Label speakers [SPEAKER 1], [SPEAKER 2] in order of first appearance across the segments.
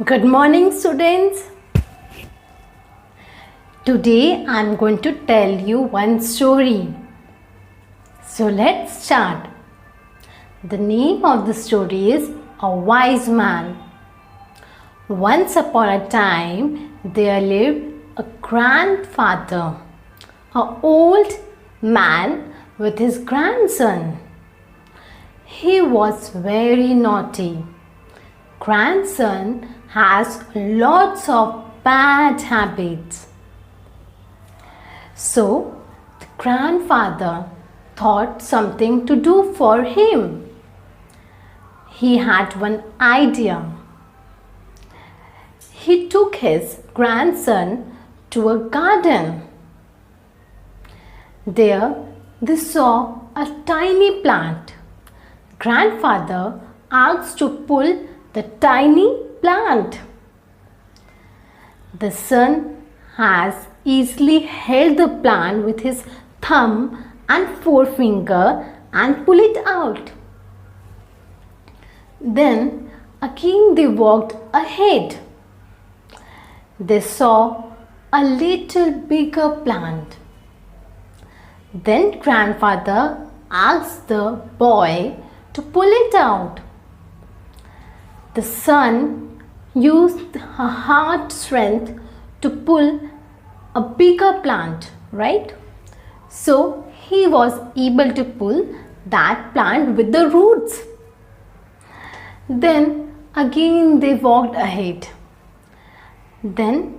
[SPEAKER 1] Good morning, students. Today I am going to tell you one story. So let's start. The name of the story is A Wise Man. Once upon a time, there lived a grandfather, an old man with his grandson. He was very naughty. Grandson has lots of bad habits. So the grandfather thought something to do for him. He had one idea. He took his grandson to a garden. There they saw a tiny plant. Grandfather asked to pull the tiny plant. The son has easily held the plant with his thumb and forefinger and pull it out. Then again they walked ahead. They saw a little bigger plant. Then grandfather asked the boy to pull it out. The son used her hard strength to pull a bigger plant, right? So he was able to pull that plant with the roots. Then again they walked ahead. Then,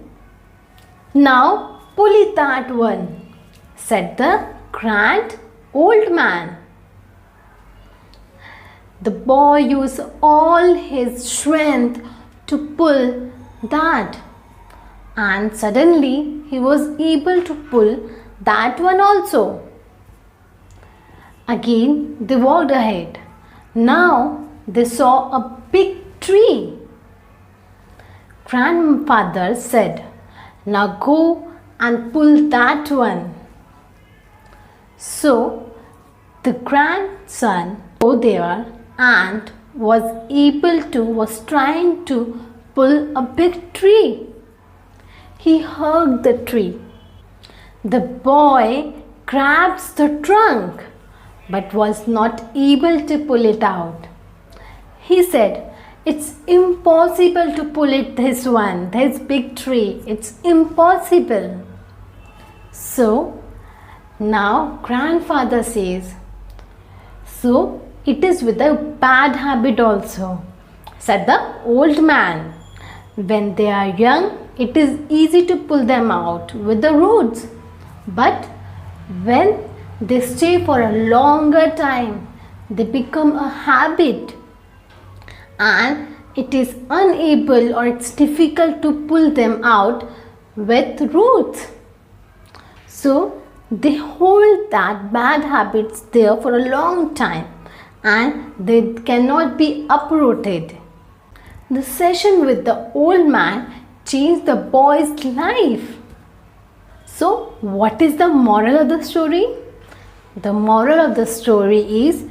[SPEAKER 1] now pull it that one, said the grand old man. The boy used all his strength to pull that, and suddenly he was able to pull that one also. Again they walked ahead. Now they saw a big tree. Grandfather said, "Now go and pull that one." So the grandson go there and was trying to pull a big tree. He hugged the tree. The boy grabs the trunk but was not able to pull it out. He said, "It's impossible to pull it this big tree. It's impossible." So now grandfather says, "So it is with a bad habit also," said the old man. When they are young, it is easy to pull them out with the roots. But when they stay for a longer time, they become a habit and it is unable or it's difficult to pull them out with roots. So they hold that bad habits there for a long time and they cannot be uprooted. The session with the old man changed the boy's life. So what is the moral of the story? The moral of the story is,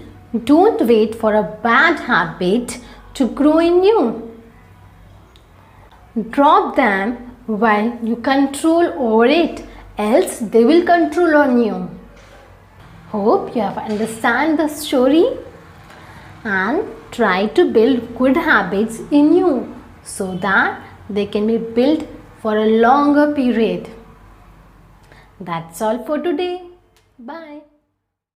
[SPEAKER 1] don't wait for a bad habit to grow in you. Drop them while you control over it, else they will control on you. Hope you have understand the story and try to build good habits in you so that they can be built for a longer period. That's all for today. Bye.